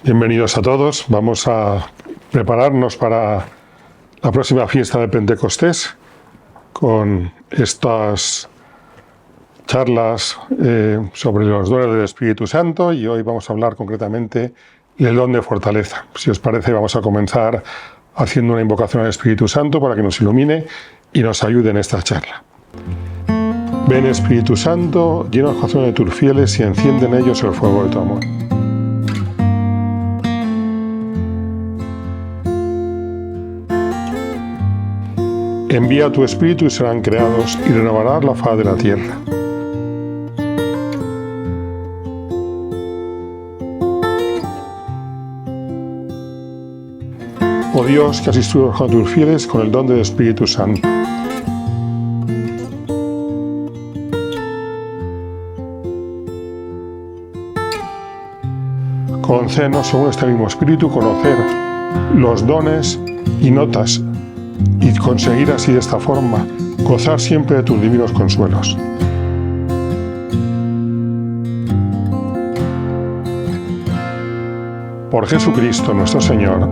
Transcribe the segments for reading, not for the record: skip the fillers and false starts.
Bienvenidos a todos. Vamos a prepararnos para la próxima fiesta de Pentecostés con estas charlas sobre los dones del Espíritu Santo, y hoy vamos a hablar concretamente del don de fortaleza. Si os parece, vamos a comenzar haciendo una invocación al Espíritu Santo para que nos ilumine y nos ayude en esta charla. Ven, Espíritu Santo, llena el corazón de tus fieles y enciende en ellos el fuego de tu amor. Envía tu Espíritu y serán creados, y renovarás la faz de la tierra. Oh Dios, que has instruido a tus fieles con el don del Espíritu Santo. Concédenos, según este mismo Espíritu, conocer los dones y notas, y conseguir así de esta forma gozar siempre de tus divinos consuelos. Por Jesucristo nuestro Señor.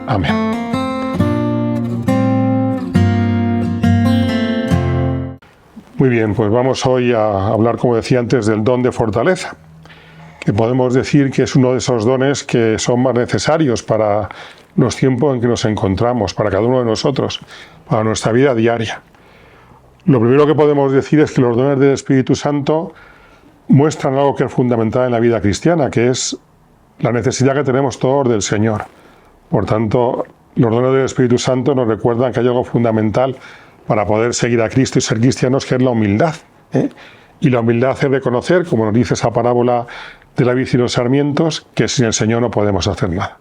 Amén. Muy bien, pues vamos hoy a hablar, como decía antes, del don de fortaleza, que podemos decir que es uno de esos dones que son más necesarios para los tiempos en que nos encontramos, para cada uno de nosotros, para nuestra vida diaria. Lo primero que podemos decir es que los dones del Espíritu Santo muestran algo que es fundamental en la vida cristiana, que es la necesidad que tenemos todos del Señor. Por tanto, los dones del Espíritu Santo nos recuerdan que hay algo fundamental para poder seguir a Cristo y ser cristianos, que es la humildad. Y la humildad es reconocer, como nos dice esa parábola de la vid y los sarmientos, que sin el Señor no podemos hacer nada.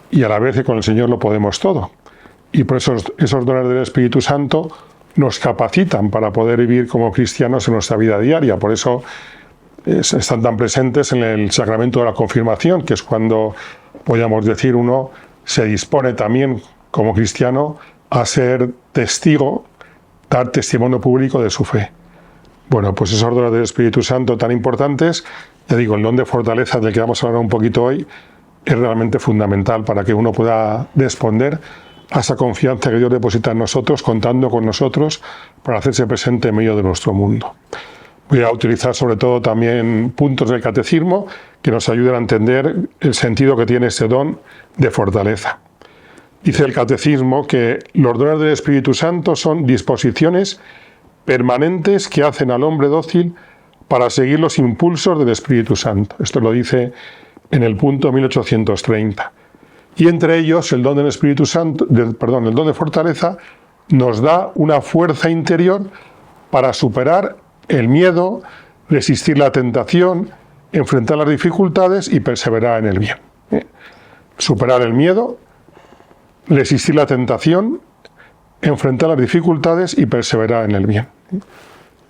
Y a la vez que con el Señor lo podemos todo. Y por eso esos dones del Espíritu Santo nos capacitan para poder vivir como cristianos en nuestra vida diaria. Por eso están tan presentes en el sacramento de la confirmación, que es cuando, podríamos decir, uno se dispone también como cristiano a ser testigo, dar testimonio público de su fe. Bueno, pues esos dones del Espíritu Santo tan importantes, ya digo, el don de fortaleza del que vamos a hablar un poquito hoy, es realmente fundamental para que uno pueda responder a esa confianza que Dios deposita en nosotros, contando con nosotros para hacerse presente en medio de nuestro mundo. Voy a utilizar sobre todo también puntos del catecismo que nos ayuden a entender el sentido que tiene este don de fortaleza. Dice el catecismo que los dones del Espíritu Santo son disposiciones permanentes que hacen al hombre dócil para seguir los impulsos del Espíritu Santo. Esto lo dice en el punto 1830. Y entre ellos el don del Espíritu Santo, el don de fortaleza, nos da una fuerza interior para superar el miedo, resistir la tentación, enfrentar las dificultades y perseverar en el bien. Superar el miedo, resistir la tentación, enfrentar las dificultades y perseverar en el bien.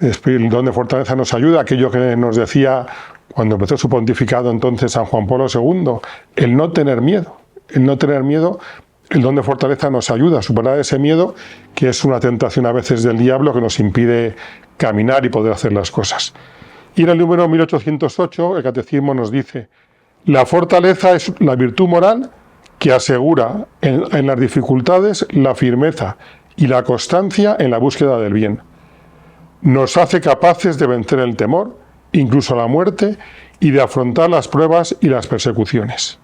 El don de fortaleza nos ayuda, aquello que nos decía cuando empezó su pontificado entonces San Juan Pablo II, el no tener miedo. El no tener miedo, el don de fortaleza nos ayuda a superar ese miedo, que es una tentación a veces del diablo que nos impide caminar y poder hacer las cosas. Y en el número 1808 el catecismo nos dice: la fortaleza es la virtud moral que asegura en las dificultades la firmeza y la constancia en la búsqueda del bien. Nos hace capaces de vencer el temor, incluso la muerte, y de afrontar las pruebas y las persecuciones.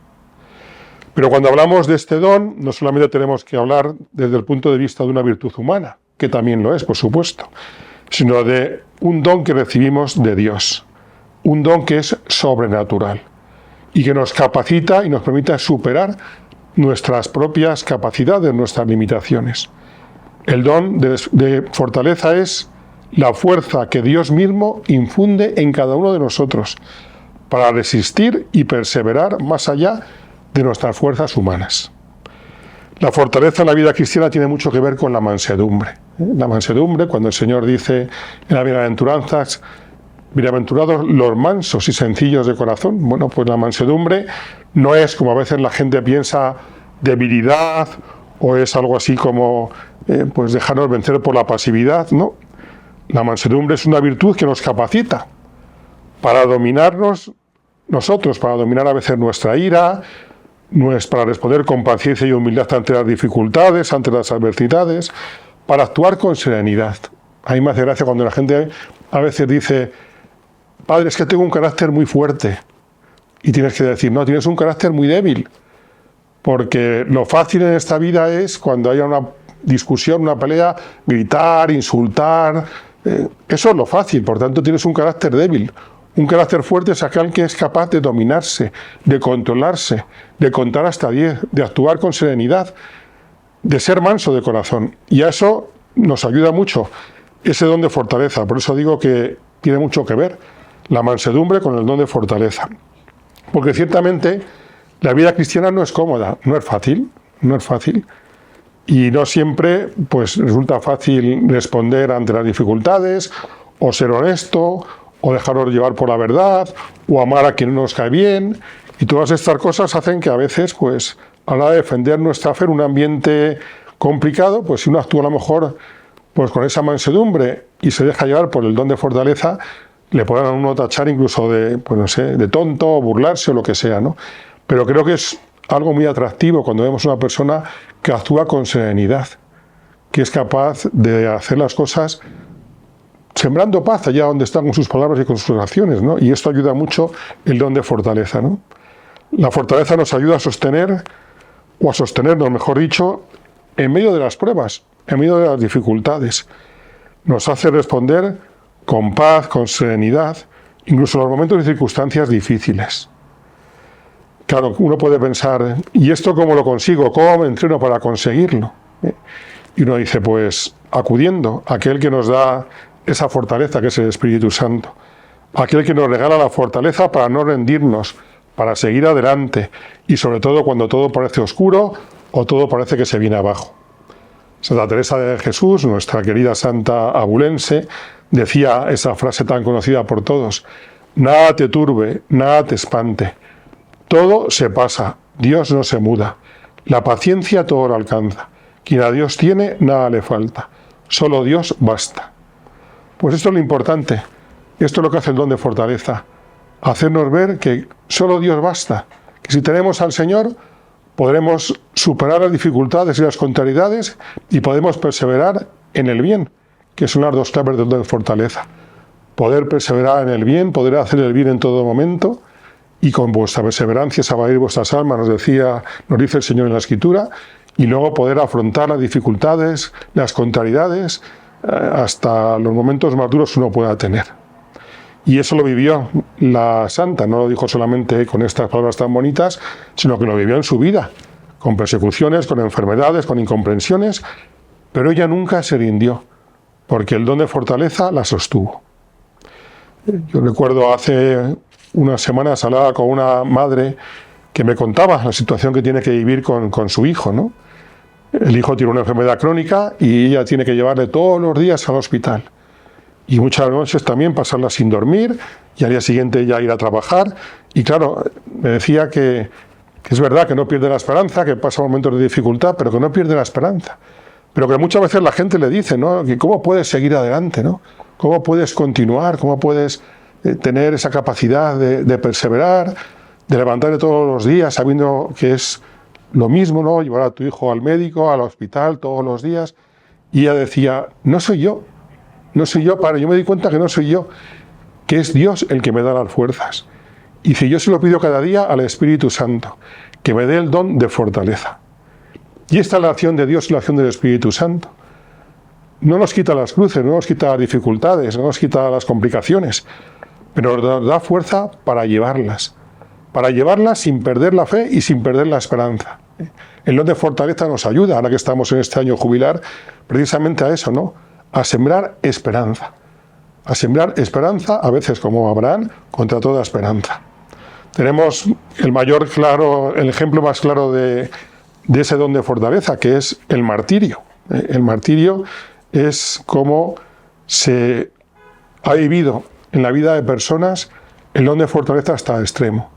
Pero cuando hablamos de este don, no solamente tenemos que hablar desde el punto de vista de una virtud humana, que también lo es, por supuesto, sino de un don que recibimos de Dios, un don que es sobrenatural y que nos capacita y nos permite superar nuestras propias capacidades, nuestras limitaciones. El don de fortaleza es la fuerza que Dios mismo infunde en cada uno de nosotros para resistir y perseverar más allá de nuestras fuerzas humanas. La fortaleza en la vida cristiana tiene mucho que ver con la mansedumbre. La mansedumbre, cuando el Señor dice en las bienaventuranzas: bienaventurados los mansos y sencillos de corazón. Bueno, pues la mansedumbre no es, como a veces la gente piensa, debilidad, o es algo así como pues dejarnos vencer por la pasividad. No, la mansedumbre es una virtud que nos capacita para dominarnos nosotros, para dominar a veces nuestra ira, para responder con paciencia y humildad ante las dificultades, ante las adversidades, para actuar con serenidad. A mí me hace gracia cuando la gente a veces dice: padre, es que tengo un carácter muy fuerte. Y tienes que decir: no, tienes un carácter muy débil. Porque lo fácil en esta vida es, cuando haya una discusión, una pelea, gritar, insultar. Eso es lo fácil, por tanto tienes un carácter débil. Un carácter fuerte es aquel que es capaz de dominarse, de controlarse, de contar hasta 10, de actuar con serenidad, de ser manso de corazón. Y a eso nos ayuda mucho ese don de fortaleza. Por eso digo que tiene mucho que ver la mansedumbre con el don de fortaleza. Porque ciertamente la vida cristiana no es cómoda, no es fácil, y no siempre pues resulta fácil responder ante las dificultades, o ser honesto, o dejarnos llevar por la verdad, o amar a quien no nos cae bien, y todas estas cosas hacen que a veces, pues, a la hora de defender nuestra fe en un ambiente complicado, pues si uno actúa a lo mejor pues con esa mansedumbre y se deja llevar por el don de fortaleza, le puedan a uno tachar incluso de, pues no sé, de tonto, o burlarse o lo que sea, ¿no? Pero creo que es algo muy atractivo cuando vemos una persona que actúa con serenidad, que es capaz de hacer las cosas sembrando paz allá donde están con sus palabras y con sus acciones, ¿no? Y esto ayuda mucho el don de fortaleza, ¿no? La fortaleza nos ayuda a sostener, o a sostenernos, mejor dicho, en medio de las pruebas, en medio de las dificultades. Nos hace responder con paz, con serenidad, incluso en los momentos de circunstancias difíciles. Claro, uno puede pensar: ¿y esto cómo lo consigo? ¿Cómo me entreno para conseguirlo? Y uno dice: pues acudiendo a aquel que nos da esa fortaleza, que es el Espíritu Santo, aquel que nos regala la fortaleza para no rendirnos, para seguir adelante, y sobre todo cuando todo parece oscuro o todo parece que se viene abajo. Santa Teresa de Jesús, nuestra querida santa abulense, decía esa frase tan conocida por todos: nada te turbe, nada te espante, todo se pasa, Dios no se muda, la paciencia todo lo alcanza, quien a Dios tiene, nada le falta, solo Dios basta. Pues esto es lo importante, esto es lo que hace el don de fortaleza, hacernos ver que solo Dios basta, que si tenemos al Señor podremos superar las dificultades y las contrariedades y podemos perseverar en el bien, que son las dos claves del don de fortaleza. Poder perseverar en el bien, poder hacer el bien en todo momento, y con vuestra perseverancia salvaréis vuestras almas, nos dice el Señor en la Escritura, y luego poder afrontar las dificultades, las contrariedades, hasta los momentos más duros que uno pueda tener. Y eso lo vivió la santa, no lo dijo solamente con estas palabras tan bonitas, sino que lo vivió en su vida, con persecuciones, con enfermedades, con incomprensiones, pero ella nunca se rindió, porque el don de fortaleza la sostuvo. Yo recuerdo hace unas semanas hablaba con una madre que me contaba la situación que tiene que vivir con su hijo, ¿no? El hijo tiene una enfermedad crónica y ella tiene que llevarle todos los días al hospital. Y muchas noches también pasarla sin dormir y al día siguiente ya ir a trabajar. Y claro, me decía que es verdad que no pierde la esperanza, que pasa momentos de dificultad, pero que no pierde la esperanza. Pero que muchas veces la gente le dice, ¿no?, que cómo puedes seguir adelante, ¿no? ¿Cómo puedes continuar? ¿Cómo puedes tener esa capacidad de perseverar, de levantarte todos los días sabiendo que es lo mismo, ¿no?, llevar a tu hijo al médico, al hospital todos los días? Y ella decía: no soy yo, padre, yo me di cuenta que no soy yo, que es Dios el que me da las fuerzas. Y dice: yo se lo pido cada día al Espíritu Santo, que me dé el don de fortaleza. Y esta es la acción de Dios y la acción del Espíritu Santo. No nos quita las cruces, no nos quita las dificultades, no nos quita las complicaciones, pero nos da fuerza para llevarlas sin perder la fe y sin perder la esperanza. El don de fortaleza nos ayuda, ahora que estamos en este año jubilar, precisamente a eso, ¿no?, a sembrar esperanza. A sembrar esperanza, a veces como Abraham, contra toda esperanza. Tenemos el ejemplo más claro de ese don de fortaleza, que es el martirio. El martirio es cómo se ha vivido en la vida de personas el don de fortaleza hasta el extremo,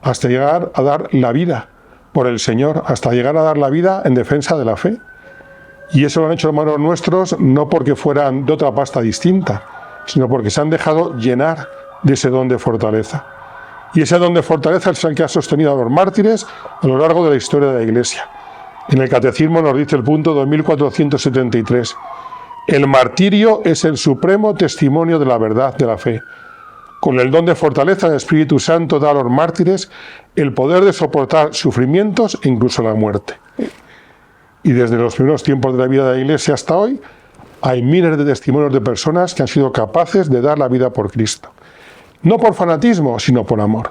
hasta llegar a dar la vida por el Señor, hasta llegar a dar la vida en defensa de la fe. Y eso lo han hecho hermanos nuestros no porque fueran de otra pasta distinta, sino porque se han dejado llenar de ese don de fortaleza. Y ese don de fortaleza es el que ha sostenido a los mártires a lo largo de la historia de la Iglesia. En el Catecismo nos dice el punto 2473. El martirio es el supremo testimonio de la verdad de la fe. Con el don de fortaleza del Espíritu Santo da a los mártires el poder de soportar sufrimientos e incluso la muerte. Y desde los primeros tiempos de la vida de la Iglesia hasta hoy, hay miles de testimonios de personas que han sido capaces de dar la vida por Cristo. No por fanatismo, sino por amor.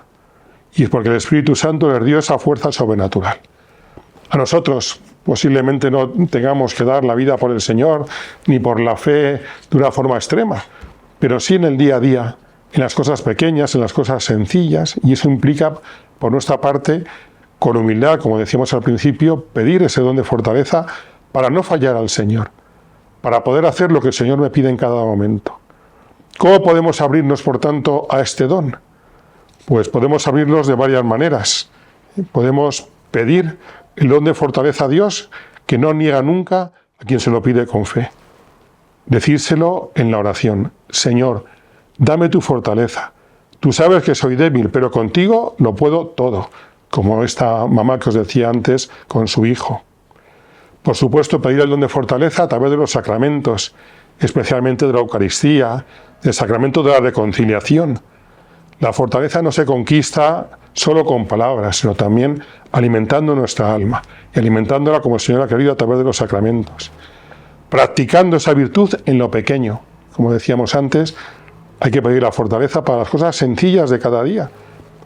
Y es porque el Espíritu Santo les dio esa fuerza sobrenatural. A nosotros posiblemente no tengamos que dar la vida por el Señor, ni por la fe de una forma extrema, pero sí en el día a día, en las cosas pequeñas, en las cosas sencillas, y eso implica, por nuestra parte, con humildad, como decíamos al principio, pedir ese don de fortaleza para no fallar al Señor, para poder hacer lo que el Señor me pide en cada momento. ¿Cómo podemos abrirnos, por tanto, a este don? Pues podemos abrirnos de varias maneras. Podemos pedir el don de fortaleza a Dios, que no niega nunca a quien se lo pide con fe. Decírselo en la oración: Señor, dame tu fortaleza. Tú sabes que soy débil, pero contigo lo puedo todo, como esta mamá que os decía antes con su hijo. Por supuesto, pedir el don de fortaleza a través de los sacramentos, especialmente de la Eucaristía, del sacramento de la reconciliación. La fortaleza no se conquista solo con palabras, sino también alimentando nuestra alma y alimentándola como el Señor ha querido a través de los sacramentos. Practicando esa virtud en lo pequeño. Como decíamos antes, hay que pedir la fortaleza para las cosas sencillas de cada día,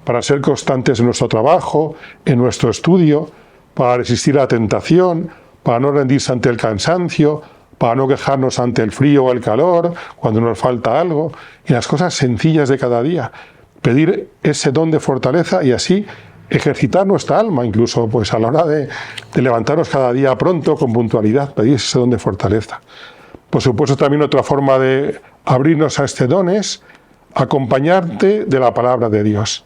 para ser constantes en nuestro trabajo, en nuestro estudio, para resistir a la tentación, para no rendirse ante el cansancio, para no quejarnos ante el frío o el calor, cuando nos falta algo, y las cosas sencillas de cada día. Pedir ese don de fortaleza y así ejercitar nuestra alma, incluso pues a la hora de levantarnos cada día pronto, con puntualidad, pedir ese don de fortaleza. Por supuesto, también otra forma de abrirnos a este don es acompañarte de la palabra de Dios.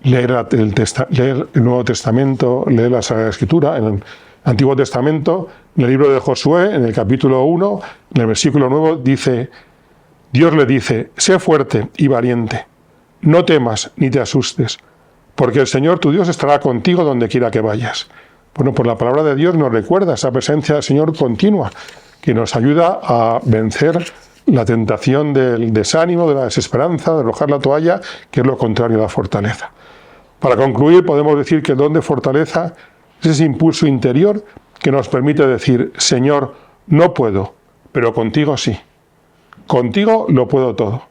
Leer el Nuevo Testamento, leer la Sagrada Escritura. En el Antiguo Testamento, en el libro de Josué, en el capítulo 1, en el versículo 9, Dios le dice: sé fuerte y valiente, no temas ni te asustes, porque el Señor tu Dios estará contigo donde quiera que vayas. Bueno, por la palabra de Dios nos recuerda esa presencia del Señor continua, que nos ayuda a vencer la tentación del desánimo, de la desesperanza, de arrojar la toalla, que es lo contrario a la fortaleza. Para concluir, podemos decir que el don de fortaleza es ese impulso interior que nos permite decir: Señor, no puedo, pero contigo sí. Contigo lo puedo todo.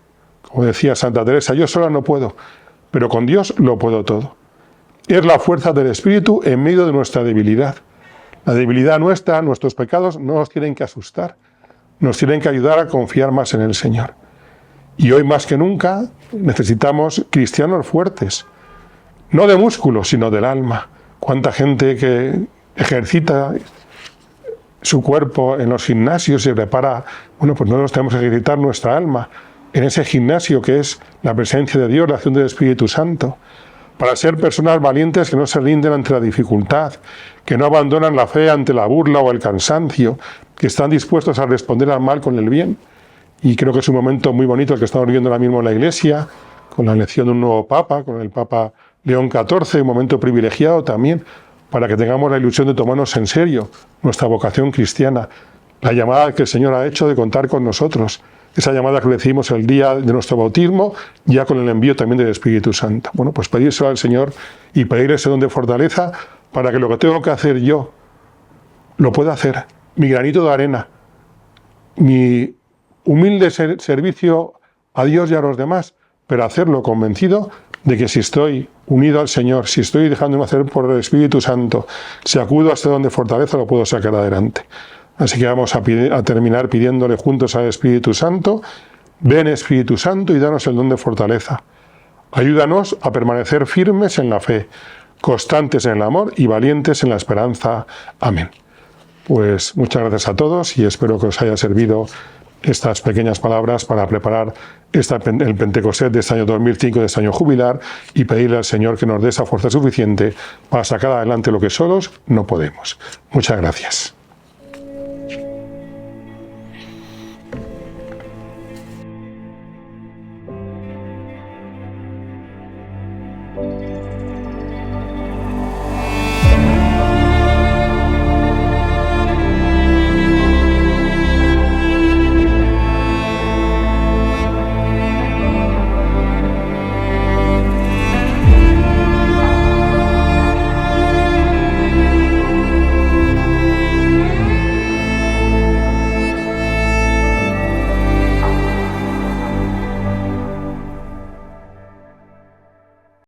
Como decía Santa Teresa, yo sola no puedo, pero con Dios lo puedo todo. Es la fuerza del Espíritu en medio de nuestra debilidad. La debilidad nuestra, nuestros pecados, no nos tienen que asustar, nos tienen que ayudar a confiar más en el Señor. Y hoy más que nunca necesitamos cristianos fuertes, no de músculo, sino del alma. Cuánta gente que ejercita su cuerpo en los gimnasios y repara, bueno, pues nosotros tenemos que ejercitar nuestra alma en ese gimnasio que es la presencia de Dios, la acción del Espíritu Santo, para ser personas valientes que no se rinden ante la dificultad, que no abandonan la fe ante la burla o el cansancio, que están dispuestos a responder al mal con el bien. Y creo que es un momento muy bonito el que estamos viviendo ahora mismo en la Iglesia, con la elección de un nuevo Papa, con el Papa León XIV, un momento privilegiado también, para que tengamos la ilusión de tomarnos en serio nuestra vocación cristiana, la llamada que el Señor ha hecho de contar con nosotros, esa llamada que recibimos el día de nuestro bautismo, ya con el envío también del Espíritu Santo. Bueno, pues pedírselo al Señor y pedir ese don de fortaleza para que lo que tengo que hacer yo lo pueda hacer. Mi granito de arena, mi humilde servicio a Dios y a los demás, pero hacerlo convencido de que si estoy unido al Señor, si estoy dejándome hacer por el Espíritu Santo, si acudo a este don de fortaleza, lo puedo sacar adelante. Así que vamos a terminar pidiéndole juntos al Espíritu Santo: ven Espíritu Santo y danos el don de fortaleza. Ayúdanos a permanecer firmes en la fe, constantes en el amor y valientes en la esperanza. Amén. Pues muchas gracias a todos y espero que os haya servido estas pequeñas palabras para preparar el Pentecostés de este año 2005, de este año jubilar, y pedirle al Señor que nos dé esa fuerza suficiente para sacar adelante lo que solos no podemos. Muchas gracias.